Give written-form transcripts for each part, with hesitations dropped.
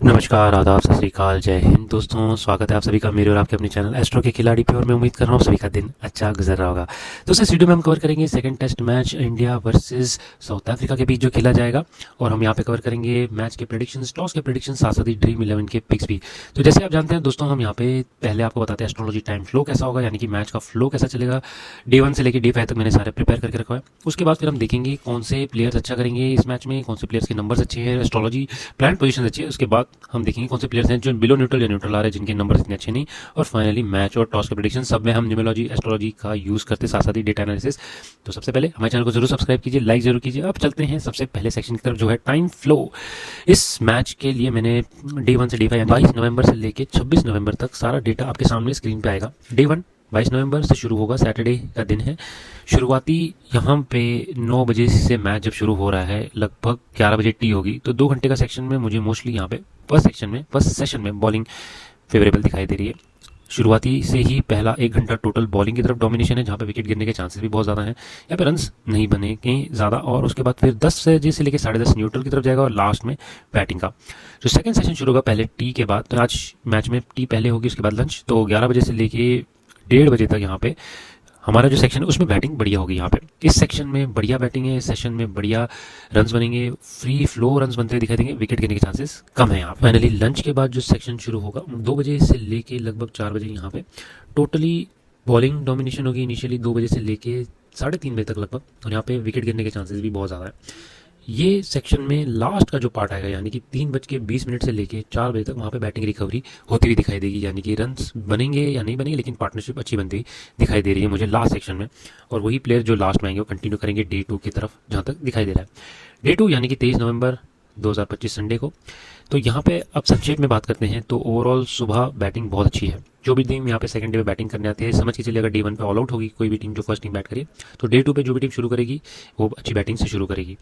नमस्कार, आदाब, सत श्री अकाल, जय हिंद दोस्तों। स्वागत है आप सभी का मेरे और आपके अपने चैनल एस्ट्रो के खिलाड़ी पे। और मैं उम्मीद कर रहा हूँ सभी का दिन अच्छा गुजर रहा होगा। दोस्तों, इस वीडियो में हम कवर करेंगे second test match India versus South Africa के बीच जो खेला जाएगा। और हम यहाँ पे कवर करेंगे मैच के प्रेडिक्शंस, टॉस के प्रेडिक्शंस, साथ साथ ही ड्रीम 11 के पिक्स भी। तो जैसे आप जानते हैं दोस्तों, हम यहाँ पे पहले आपको बताते हैं एस्ट्रोलॉजी टाइम फ्लो कैसा होगा, यानी कि मैच का फ्लो कैसा चलेगा। डे 1 से लेकर डे 5 तक मैंने सारे प्रिपेयर करके रखा है। उसके बाद फिर हम देखेंगे कौन से प्लेयर्स अच्छा करेंगे इस मैच में, कौन से प्लेयर्स के नंबर्स अच्छे हैं, एस्ट्रोलॉजी प्लान पोजीशन अच्छी है। उसके बाद हम देखेंगे कौन से प्लेयर्स हैं जो बिलो न्यूट्रल या न्यूट्रल आ रहे हैं, जिनके नंबर इतने अच्छे नहीं। और फाइनली मैच और टॉस के प्रेडिक्शन सब में हम न्यूमेरोलॉजी एस्ट्रोलॉजी का यूज करते, साथ साथ ही डेटा एनालिसिस। तो सबसे पहले हमारे चैनल को जरूर सब्सक्राइब कीजिए, लाइक जरूर कीजिए। अब चलते हैं सबसे पहले सेक्शन की तरफ, जो है टाइम फ्लो। इस मैच के लिए मैंने डे 1 से डे 5 22 नवंबर से लेकर 26 नवंबर तक सारा डेटा आपके सामने स्क्रीन पे आएगा। डे 1 22 नवंबर से शुरू होगा, सैटरडे का दिन है। शुरुआती यहाँ पे 9 बजे से मैच जब शुरू हो रहा है, लगभग 11 बजे टी होगी। तो 2 घंटे का सेक्शन में मुझे मोस्टली यहाँ पे फर्स्ट सेशन में बॉलिंग फेवरेबल दिखाई दे रही है। शुरुआती से ही पहला 1 घंटा टोटल बॉलिंग की तरफ डोमिनेशन है, जहाँ पे विकेट गिरने के चांसेस भी बहुत ज़्यादा हैं। यहाँ पे रन्स नहीं बनेंगे ज़्यादा। और उसके बाद फिर 10 बजे से लेकर 10:30 न्यूट्रल की तरफ जाएगा, और लास्ट में बैटिंग का जो सेकंड सेशन शुरू होगा पहले टी के बाद। तो आज मैच में टी पहले होगी, उसके बाद लंच। तो 11 बजे से लेके 1:30 बजे तक यहाँ पे हमारा जो सेक्शन है उसमें बैटिंग बढ़िया होगी। यहाँ पे इस सेक्शन में बढ़िया बैटिंग है, इस सेशन में बढ़िया रन्स बनेंगे, फ्री फ्लो रन्स बनते हुए दिखाई देंगे, विकेट गिरने के चांसेस कम है यहाँ पे। फाइनली लंच के बाद जो सेक्शन शुरू होगा 2 बजे से लेके लगभग 4 बजे, यहाँ पे टोटली बॉलिंग डोमिनेशन होगी। इनिशियली 2 बजे से लेके 3:30 बजे तक लगभग, और यहाँ पे विकेट गिरने के चांसेस भी बहुत ज़्यादा है। ये सेक्शन में लास्ट का जो पार्ट आएगा, यानी कि 3:20 से लेके 4 बजे तक, वहाँ पे बैटिंग रिकवरी होती हुई दिखाई देगी। यानी कि रन्स बनेंगे या नहीं बनेंगे, लेकिन पार्टनरशिप अच्छी बनती हुई दिखाई दे रही है मुझे लास्ट सेक्शन में। और वही प्लेयर जो लास्ट में आएंगे वो कंटिन्यू करेंगे डे 2 की तरफ, जहाँ तक दिखाई दे रहा है। डे 2 यानी कि 23 नवंबर 2025 संडे को। तो यहाँ पे अब संक्षेप में बात करते हैं। तो ओवरऑल सुबह बैटिंग बहुत अच्छी है। जो भी टीम यहाँ पे सेकंड डे पे बैटिंग करने आती है, समझ के चलिए अगर डे 1 पे ऑल आउट होगी कोई भी टीम, जो फर्स्ट टीम बैट करी, तो डे 2 पे जो भी टीम शुरू करेगी वो अच्छी बैटिंग से शुरू करेगी।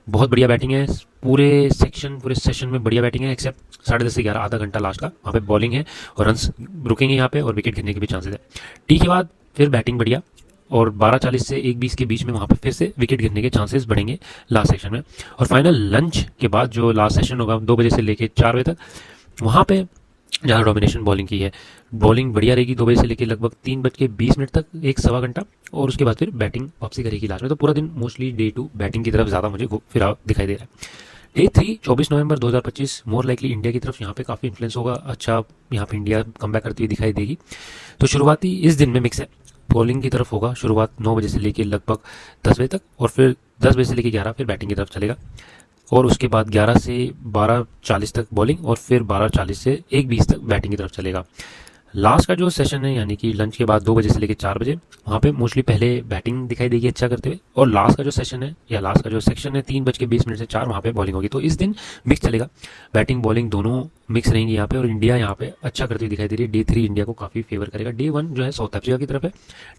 बहुत बढ़िया बैटिंग है पूरे सेशन में, बढ़िया बैटिंग है, एक्सेप्ट 10:30 से 11 आधा घंटा लास्ट का, वहाँ पे बॉलिंग है और रन्स रुकेंगे यहाँ पे, और विकेट गिरने के भी चांसेस है। टी के बाद फिर बैटिंग बढ़िया, और 12:40 से 1:20 के बीच में वहाँ पर फिर से विकेट गिरने के चांसेस बढ़ेंगे लास्ट सेक्शन में। और फाइनल लंच के बाद जो लास्ट सेशन होगा 2 बजे से लेकर 4 बजे तक, वहाँ पे ज़्यादा डोमिनेशन बॉलिंग की है। बॉलिंग बढ़िया रहेगी 2 बजे से लेकर लगभग 3:20 तक, एक सवा घंटा, और उसके बाद फिर बैटिंग वापसी करेगी लास्ट में। तो पूरा दिन मोस्टली डे 2 बैटिंग की तरफ ज़्यादा मुझे फिर दिखाई दे रहा है। डे 3 24 नवंबर 2025 मोर लाइकली इंडिया की तरफ, यहाँ पे काफ़ी इन्फ्लुएंस होगा अच्छा, यहाँ पे इंडिया कमबैक करती हुई दिखाई देगी। तो शुरुआती इस दिन में मिक्स है, बॉलिंग की तरफ होगा। शुरुआत 9 बजे से लेकर लगभग 10 बजे तक, और फिर 10 बजे से लेकर 11 फिर बैटिंग की तरफ चलेगा। और उसके बाद 11 से 12:40 तक बॉलिंग, और फिर 12:40 से 1:20 तक बैटिंग की तरफ चलेगा। लास्ट का जो सेशन है, यानी कि लंच के बाद 2 बजे से लेकर 4 बजे, वहाँ पे मोस्टली पहले बैटिंग दिखाई देगी अच्छा करते हुए, और लास्ट का जो सेशन है या लास्ट का जो सेक्शन है 3:20 से 4, वहाँ पे बॉलिंग होगी। तो इस दिन मिक्स चलेगा, बैटिंग बॉलिंग दोनों मिक्स रहेंगी यहाँ पे, और इंडिया यहाँ पे अच्छा करती हुई दिखाई दे रही है। डे 3 इंडिया को काफ़ी फेवर करेगा। डे 1 जो है साउथ अफ्रीका की तरफ है,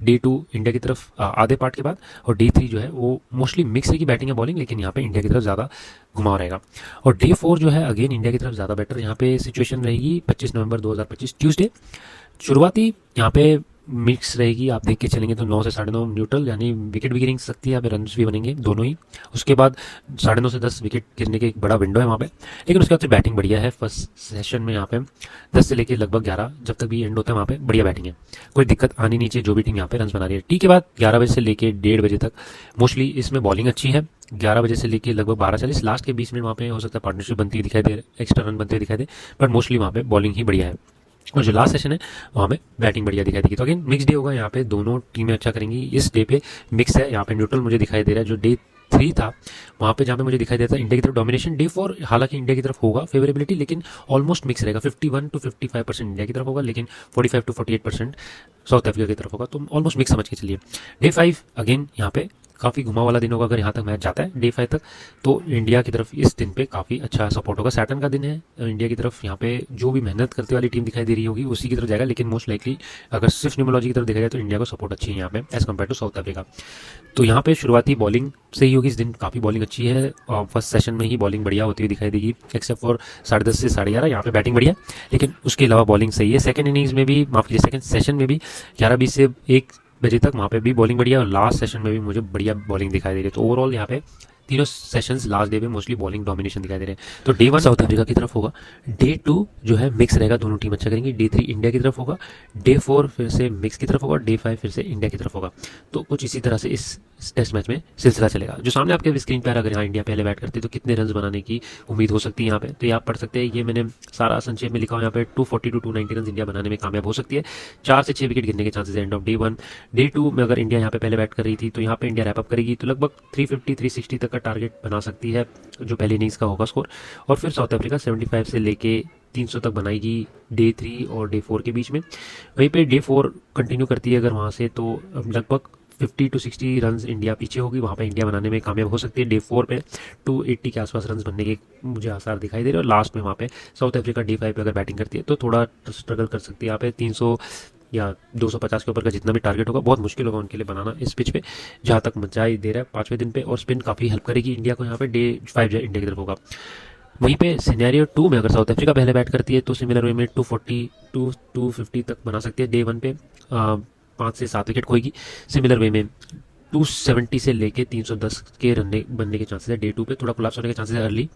डे 2 इंडिया की तरफ आधे पार्ट के बाद, और डे 3 जो है वो मोस्टली मिक्स रहेगी बैटिंग या बॉलिंग, लेकिन यहाँ पे इंडिया की तरफ ज़्यादा घुमाव रहेगा। और डे 4 जो है अगेन इंडिया की तरफ ज़्यादा बेटर यहाँ पे सिचुएशन रहेगी। 25 नवंबर 2025 ट्यूसडे, शुरुआती यहाँ पे मिक्स रहेगी। आप देख के चलेंगे तो 9 से 9:30 न्यूट्रल, यानी विकेट भी गिर सकती है, यहाँ पे रन्स भी बनेंगे दोनों ही। उसके बाद 9:30 से 10 विकेट गिरने के एक बड़ा विंडो है वहाँ पे, लेकिन उसके बाद फिर बैटिंग बढ़िया है। फर्स्ट सेशन में यहाँ पे 10 से लेकर लगभग 11 जब तक भी एंड होता है, वहाँ पे बढ़िया बैटिंग है, कोई दिक्कत आनी नहीं चाहिए जो भी टीम यहाँ पे रन बना रही है। टी के बाद 11 बजे से लेकर 1:30 बजे तक मोस्टली इसमें बॉलिंग अच्छी है। 11 बजे से लेकर लगभग 12:40 लास्ट के 20 मिनट वहाँ पे हो सकता है पार्टनरशिप बनती हुई दिखाई दे, एक्स्ट्रा रन बनते हुए दिखाई दे, बट मोस्टली वहाँ पे बॉलिंग ही बढ़िया है। और जो लास्ट सेशन है वहाँ पे बैटिंग बढ़िया दिखाई देगी। तो अगेन मिक्स डे होगा, यहाँ पे दोनों टीमें अच्छा करेंगी। इस डे पे मिक्स है, यहाँ पे न्यूट्रल मुझे दिखाई दे रहा है। जो डे 3 था वहाँ पे जहाँ पे मुझे दिखाई देता है इंडिया की तरफ डोमिनेशन। डे 4 हालांकि इंडिया की तरफ होगा फेवरेबिलिटी, लेकिन ऑलमोस्ट मिक्स रहेगा। 51 to 55% इंडिया की तरफ होगा, लेकिन 45 to 48% साउथ अफ्रीका की तरफ होगा। तो ऑलमोस्ट मिक्स समझ के चलिए। डे 5 अगेन यहाँ पे काफ़ी घुमा वाला दिन होगा। अगर यहाँ तक मैच जाता है डे 5 तक, तो इंडिया की तरफ इस दिन पे काफ़ी अच्छा सपोर्ट होगा। सैटर्न का दिन है इंडिया की तरफ, यहाँ पे जो भी मेहनत करते वाली टीम दिखाई दे रही होगी उसी की तरफ जाएगा, लेकिन मोस्ट लाइकली अगर सिर्फ न्यूमरोलॉजी की तरफ देखा जाए तो इंडिया को सपोर्ट अच्छी है यहाँ पे as compared to South Africa. तो यहाँ पे शुरुआती बॉलिंग से ही होगी इस दिन, काफ़ी बॉलिंग अच्छी है। फर्स्ट सेशन में ही बॉलिंग बढ़िया होती हुई दिखाई देगी, एक्सेप्ट फॉर 10:30 से 11:30 यहाँ पे बैटिंग बढ़िया, लेकिन उसके अलावा बॉलिंग सही है। सेकंड इनिंग्स में भी, माफ कीजिए सेकंड सेशन में भी 11:20 से 1 बजे तक वहाँ पे भी बॉलिंग बढ़िया, और लास्ट सेशन में भी मुझे बढ़िया बॉलिंग दिखाई दे रही है। तो ओवरऑल यहाँ पे तीनों सेशंस लास्ट डे में मोस्टली बॉलिंग डोमिनेशन दिखाई दे रहे हैं। तो डे 1 साउथ अफ्रीका की तरफ होगा, डे 2 जो है मिक्स रहेगा, दोनों टीम अच्छा करेंगी, डे 3 इंडिया की तरफ होगा, डे 4 फिर से मिक्स की तरफ होगा, डे 5 फिर से इंडिया की तरफ होगा। तो कुछ इसी तरह से इस टेस्ट मैच में सिलसिला चलेगा। जो सामने आपके स्क्रीन पर अगर यहाँ इंडिया पहले बैट करती है तो कितने रन बनाने की उम्मीद हो सकती है यहाँ पे, तो ये आप पढ़ सकते हैं। ये मैंने सारा संक्षेप में लिखा हुआ यहाँ पे 240 टू 290 रन इंडिया बनाने में कामयाब हो सकती है। 4 से 6 विकेट गिरने के chances end of day 1। Day 2 में अगर इंडिया यहाँ पे पहले बैट कर रही थी तो यहाँ पे इंडिया रैपअप करेगी तो लगभग 350 360 तक का टारगेट बना सकती है जो पहले इनिंग्स का होगा स्कोर। और फिर साउथ अफ्रीका 75 से लेके 300 तक बनाएगी डे 3 और डे 4 के बीच में। वहीं पे डे 4 कंटिन्यू करती है अगर वहाँ से तो लगभग 50 टू 60 रन इंडिया पीछे होगी, वहाँ पे इंडिया बनाने में कामयाब हो सकती है। डे 4 पे 280 के आसपास रन बनने के मुझे आसार दिखाई दे रहे हैं। और लास्ट में वहाँ पे साउथ अफ्रीका डे 5 पे अगर बैटिंग करती है तो थोड़ा स्ट्रगल कर सकती है यहाँ पे। 300 या 250 के ऊपर का जितना भी टारगेट होगा बहुत मुश्किल होगा उनके लिए बनाना इस पिच पे, जहाँ तक मचाई दे रहा है 5वें दिन पे। और स्पिन काफ़ी हेल्प करेगी इंडिया को यहाँ पे। डे 5 जो इंडिया की तरफ होगा। वहीं पे सिनेरियो 2 में अगर साउथ अफ्रीका पहले बैट करती है तो सिमिलर वे में 240 टू 250 तक बना सकती है। डे 1 पे 5 से 7 विकेट खोएगी। सिमिलर वे में 270 से लेके 310 के रन बनने के चांसेस है। डे 2 पे थोड़ा कोलैप्स होने के चांसेस है अर्ली।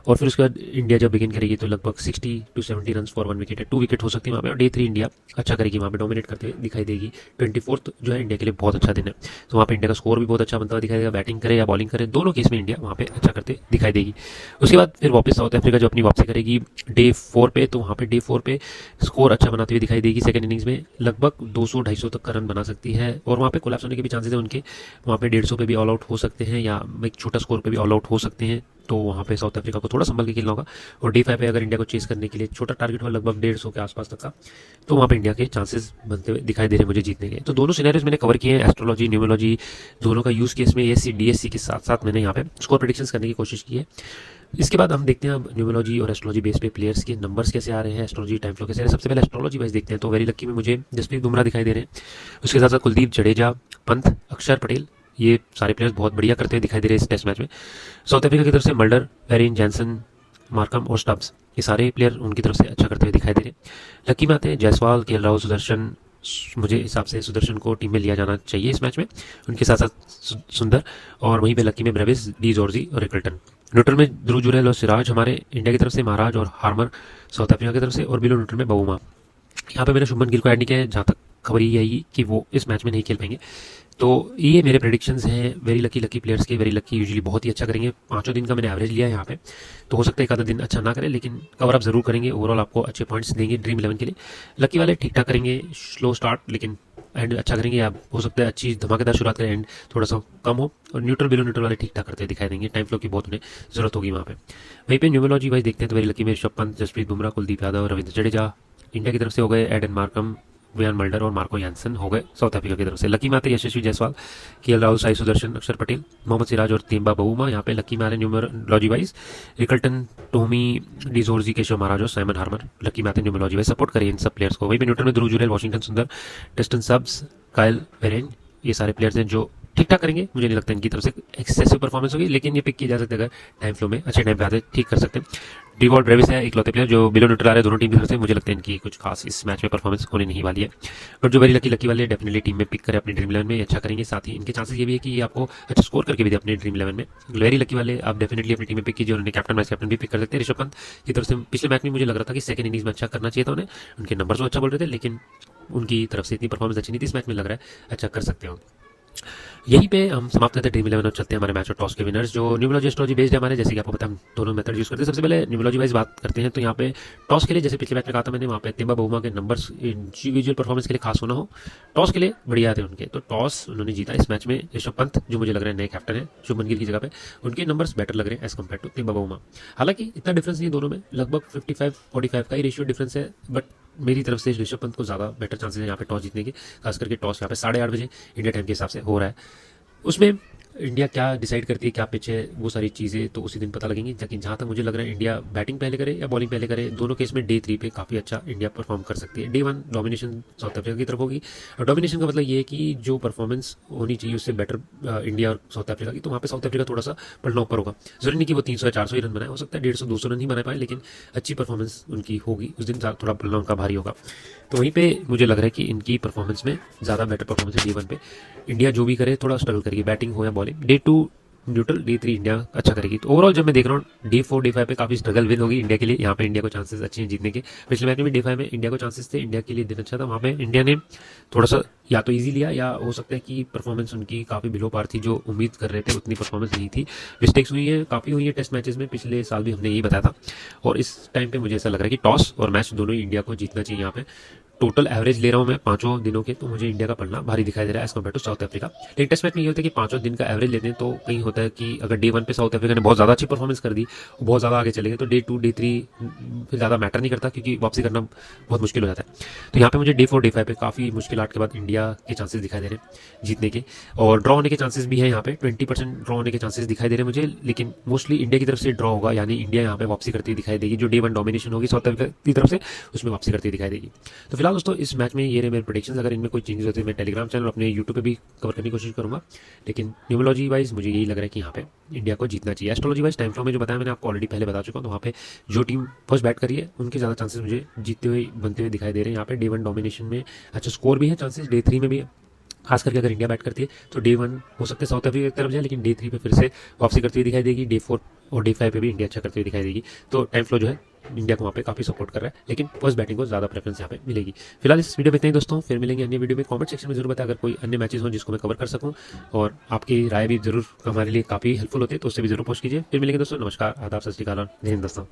और फिर उसके बाद इंडिया जब बिगिन करेगी तो लगभग 60 टू 70 रन फॉर 1 विकेट है, 2 विकेट हो सकती है वहाँ पे। और डे 3 इंडिया अच्छा करेगी, वहाँ पे डोमिनेट करते हुए दिखाई देगी। 24 जो है इंडिया के लिए बहुत अच्छा दिन है, तो वहाँ पे इंडिया का स्कोर भी बहुत अच्छा बनता हुआ दिखाई देगा। बैटिंग करे या बॉलिंग करे दोनों केस में इंडिया वहाँ पे अच्छा करते दिखाई देगी। उसके बाद फिर वापस साउथ अफ्रीका जो अपनी वापसी करेगी डे 4 पे, तो वहाँ पे डे 4 पे स्कोर अच्छा बनाते हुए दिखाई देगी। सेकंड इनिंग्स में लगभग 200-250 तक का रन बना सकती है। और वहाँ पे कोलैप्स होने के भी चांसेस है उनके, वहाँ पे 150 पे भी ऑल आउट हो सकते हैं या एक छोटा स्कोर पे भी ऑल आउट हो सकते हैं। तो वहाँ पे साउथ अफ्रीका को थोड़ा संभल के खेलना होगा। और डे 5 पे अगर इंडिया को चेस करने के लिए छोटा टारगेट हो लगभग 150 के आसपास तक का, तो वहाँ पे इंडिया के चांसेस बनते हुए दिखाई दे रहे हैं मुझे जीतने के। तो दोनों सिनेरियोज मैंने कवर किए हैं, एस्ट्रोलॉजी न्यूमरोलॉजी दोनों का यूज़ केस में एएससी डीएससी के साथ साथ मैंने यहाँ पे स्कोर प्रेडिक्शंस करने की कोशिश की है। इसके बाद हम देखते हैं अब न्यूमरोलॉजी और एस्ट्रोलॉजी बेस पे प्लेयर्स के नंबर्स कैसे आ रहे हैं, एस्ट्रोलॉजी टाइम फ्लो कैसे आ रहे हैं। सबसे पहले एस्ट्रोलॉजी वाइज देखते हैं तो वेरी लक्की में मुझे जसप्रीत बुमराह दिखाई दे रहे हैं। उसके साथ साथ कुलदीप जडेजा, पंत, अक्षर पटेल, ये सारे प्लेयर्स बहुत बढ़िया करते हुए दिखाई दे रहे हैं इस टेस्ट मैच में। साउथ अफ्रीका की तरफ से मल्डर, वेरिन, जैनसन, मार्कम और स्टब्स, ये सारे प्लेयर उनकी तरफ से अच्छा करते हुए दिखाई दे रहे हैं। लकी में आते हैं जायसवाल, केएल राहुल, सुदर्शन। मुझे हिसाब से सुदर्शन को टीम में लिया जाना चाहिए इस मैच में, उनके साथ साथ सुंदर। और वहीं पे लकी में ब्रेविस, डी जॉर्जी और रिकल्टन। न्यूट्रल में ध्रुव जुरैल और सिराज हमारे इंडिया की तरफ से, महाराज और हार्मर साउथ अफ्रीका की तरफ से। और बिलो न्यूट्रल में बबूमा। यहाँ पे मैंने शुभमन गिल को ऐड नहीं किया है, जहाँ तक खबर ये आई कि वो इस मैच में नहीं खेल पाएंगे। तो ये मेरे प्रेडिक्शंस हैं वेरी लकी प्लेयर्स के। वेरी लकी यूजुअली बहुत ही अच्छा करेंगे। 5 दिन का मैंने एवरेज लिया है यहाँ पे, तो हो सकता है एक आधा दिन अच्छा ना करें लेकिन कवर अप जरूर करेंगे। ओवरऑल आपको अच्छे पॉइंट्स देंगे ड्रीम 11 के लिए। लकी वाले ठीक ठाक करेंगे, स्लो स्टार्ट लेकिन एंड अच्छा करेंगे। या हो सकता है अच्छी धमाकेदार शुरुआत करें, एंड थोड़ा सा कम हो। और न्यूट्रल बिलो न्यूट्रल वाले ठीक ठाक करते दिखाई देंगे। टाइम फ्लो की बहुत उन्हें जरूरत होगी वहाँ पे। वहीं पे न्यूमरोलॉजी वाइज देखते हैं तो वेरी लकी में ऋषभ पंत, जसप्रीत बुमराह, कुलदीप यादव, रविंद्र जडेजा इंडिया की तरफ से हो गए। एडन मार्कम, वियान मल्डर और मार्को यानसन हो गए साउथ अफ्रीका की तरफ से। लकी में आते यशस्वी जायसवाल, केएल राहुल, साई सुदर्शन, अक्षर पटेल, मोहम्मद सिराज और तेम्बा बबूमा। यहाँ पे लकी में आ रहे numerology wise Rickelton, Tony, de Zorzi, Keshav Maharaj और साइमन हार्मर। लकी में आते न्यूमरोलॉजी वाइज। सपोर्ट करिए इन सब प्लेयर्स को। वहीं पे न्यूट्रल में ध्रुव जुरैल, वॉशिंगटन सुंदर, टेस्टन सब्स, कायल वेरेन, ये सारे प्लेयर्स हैं जो ठीक ठाक करेंगे। मुझे नहीं लगता इनकी तरफ से एक्सेसिव परफॉर्मेंस होगी, लेकिन ये पिक किए जा सकते हैं अगर टाइम फ्लो में अच्छे टाइम पे आते ठीक कर सकते हैं। डिवॉल्ट ब्रेविस है इकलौते प्लेयर जो बिलो न्यूट्रल आ रहे हैं दोनों टीम की तरफ से। मुझे लगता है इनकी कुछ खास इस मैच में परफॉर्मेंस होने नहीं वाली है। बट जो वेरी लकी वाले डेफिनेटली टीम में पिक करें अपनी ड्रीम 11 में, अच्छा करेंगे। साथ ही इनके चांसेस ये भी है कि ये आपको अच्छा स्कोर करके भी दे अपने ड्रीम 11 में। वेरी लकी वाले आप डेफिनेटली अपनी टीम में पिक कीजिए। उन्होंने कैप्टन वाइस कैप्टन भी पिक कर सकते हैं। ऋषभ पंत की तरफ से पिछले मैच में मुझे लग रहा था कि सेकंड इनिंग्स में अच्छा करना चाहिए था उन्हें, उनके नंबर तो अच्छा बोल रहे थे लेकिन उनकी तरफ से इतनी परफॉर्मेंस अच्छी नहीं थी। इस मैच में लग रहा है अच्छा कर सकते हो। यहीं पे हम समाप्त करते हैं ड्रीम 11 और चलते हैं हमारे मैच और टॉस के विनर्स जो न्यूमरोलॉजी एस्ट्रोलॉजी बेस्ड है हमारे। जैसे कि आपको पता है हम दोनों मेथड यूज करते हैं। सबसे पहले न्यूमरोलॉजी वाइज बात करते हैं तो यहाँ पे टॉस के लिए, जैसे पिछले मैच में कहा था मैंने, वहाँ पे तेम्बा बबूमा के नंबर्स इंडिविजुअल परफॉर्मेंस के लिए खास होना हो, टॉस के लिए बढ़िया थे उनके, तो टॉस उन्होंने जीता इस मैच में। ऋषभ पंत जो मुझे लग रहा है नए कैप्टन है शुभमन गिल की जगह पे, उनके नंबर्स बेटर लग रहे हैं as compared to Temba Bavuma. हालांकि इतना डिफरेंस नहीं है दोनों में, लगभग 55-45 का ही रेशियो डिफरेंस है। बट मेरी तरफ से ऋषभ पंत को ज़्यादा बेटर चांसेस है यहाँ पे टॉस जीतने के। खास करके टॉस यहाँ पे 8:30 बजे इंडिया टाइम के हिसाब से हो रहा है। उसमें इंडिया क्या डिसाइड करती है, क्या पिच है, वो सारी चीज़ें तो उसी दिन पता लगेंगी। लेकिन जहाँ तक मुझे लग रहा है इंडिया बैटिंग पहले करे या बॉलिंग पहले करे, दोनों केस में डे 3 पे काफ़ी अच्छा इंडिया परफॉर्म कर सकती है। डे 1 डोमिनेशन साउथ अफ्रीका की तरफ होगी। और डोमिनेशन का मतलब ये है कि जो परफॉर्मेंस होनी चाहिए उससे बेटर इंडिया और साउथ अफ्रीका की, तो वहाँ पे साउथ अफ्रीका थोड़ा सा पलना ऊपर होगा। जरूरी नहीं कि वो 300 या 400 ही रन बनाए, हो सकता है 150-200 रन ही बना पाए, लेकिन अच्छी परफॉर्मेंस उनकी होगी उस दिन, थोड़ा पलना उनका भारी होगा। तो वहीं पे मुझे लग रहा है कि इनकी परफॉर्मेंस में ज़्यादा बेटर परफॉर्मेंस है डे 1 पे। इंडिया जो भी करे थोड़ा स्ट्रगल करेगी, बैटिंग हो या bowling. Day 2 neutral, D3 India अच्छा करेगी। तो ओवरऑल जब मैं देख रहा हूँ D4 D5 पे काफ़ी स्ट्रगल विन होगी इंडिया के लिए। यहाँ पे इंडिया को चांसेस अच्छे हैं जीतने के। पिछले मैच में भी D5 में इंडिया को चांसेस थे, इंडिया के लिए दिन अच्छा था। वहाँ पे इंडिया ने थोड़ा सा या तो ईजी लिया, या हो सकता है कि परफॉर्मेंस उनकी काफ़ी बिलो पार थी, जो उम्मीद कर रहे थे उतनी परफॉर्मेंस नहीं थी। मिस्टेक्स हुई है, काफ़ी हुई है टेस्ट मैचेस में, पिछले साल भी हमने यही बताया था। और इस टाइम पे मुझे ऐसा लग रहा है कि टॉस और मैच दोनों ही इंडिया को जीतना चाहिए। यहाँ पे टोटल एवरेज ले रहा हूँ मैं पांचों दिनों के, तो मुझे इंडिया का पढ़ना भारी दिखाई दे रहा है as compared to South Africa. लेकिन टेस्ट मैच में ये होता है कि पांचों दिन का एवरेज लेते हैं, तो कहीं होता है कि अगर डे 1 पे साउथ अफ्रीका ने बहुत ज़्यादा अच्छी परफॉर्मेंस कर दी, बहुत ज़्यादा आगे चले गए, तो डे 2 डे 3 फिर ज़्यादा मैटर नहीं करता, क्योंकि वापसी करना बहुत मुश्किल हो जाता है। तो यहाँ पे मुझे डे 4 डे 5 पे काफ़ी मुश्किल के बाद इंडिया के चांसेस दिखाई दे रहे हैं जीतने के। और ड्रॉ होने के चांसेस भी है यहाँ पे, 20% ड्रॉ होने के चांसेस दिखाई दे रहे हैं मुझे, लेकिन मोस्टली इंडिया की तरफ से ड्रॉ होगा, यानी इंडिया यहाँ पे वापसी करती दिखाई देगी। जो डे 1 डोमिनेशन होगी साउथ अफ्रीका की तरफ से, उसमें वापसी करती दिखाई देगी। तो फिलहाल दोस्तों इस मैच में ये रहे मेरे प्रेडिक्शंस। अगर इनमें कोई चेंजेस होते हैं मैं टेलीग्राम चैनल अपने यूट्यूब पे भी कवर करने की कोशिश करूंगा, लेकिन न्यूमोलॉजी वाइज मुझे यही लग रहा है कि यहाँ पे इंडिया को जीतना चाहिए। एस्ट्रोलॉजी वाइज टाइम फ्लो में जो बताया मैंने आपको ऑलरेडी पहले बता चुका हूँ, तो वहाँ पे जो टीम फर्स्ट बैट करी है उनके ज़्यादा चांसेस मुझे जीतते हुए बनते हुए दिखाई दे रहे हैं। यहाँ पे डे 1 डोमिनेशन में अच्छा स्कोर भी है, चांसेस डे 3 में भी है। खास करके अगर इंडिया बैट करती है तो डे 1 हो सकता है साउथ अफ्रीका की तरफ जाए, लेकिन डे 3 पे फिर से वापसी करती हुई दिखाई देगी। डे 4 और डे 5 पे भी इंडिया अच्छा करती हुई दिखाई देगी। तो टाइम फ्लो जो है इंडिया को वहाँ पे काफ़ी सपोर्ट कर रहा है, लेकिन फर्स्ट बैटिंग को ज़्यादा प्रेफरेंस यहाँ पे मिलेगी। फिलहाल इस वीडियो में इतना ही दोस्तों, फिर मिलेंगे अन्य वीडियो में। कमेंट सेक्शन में जरूर बताएं अगर कोई अन्य मैचेस हो जिसको मैं कवर कर सकूँ, और आपकी राय भी जरूर हमारे लिए काफ़ी हेल्पफुल होती है, तो उससे भी जरूर पोस्ट कीजिए। फिर मिलेंगे दोस्तों, नमस्कार, आदाब, सत श्री अकाल और जय हिंद दोस्तों।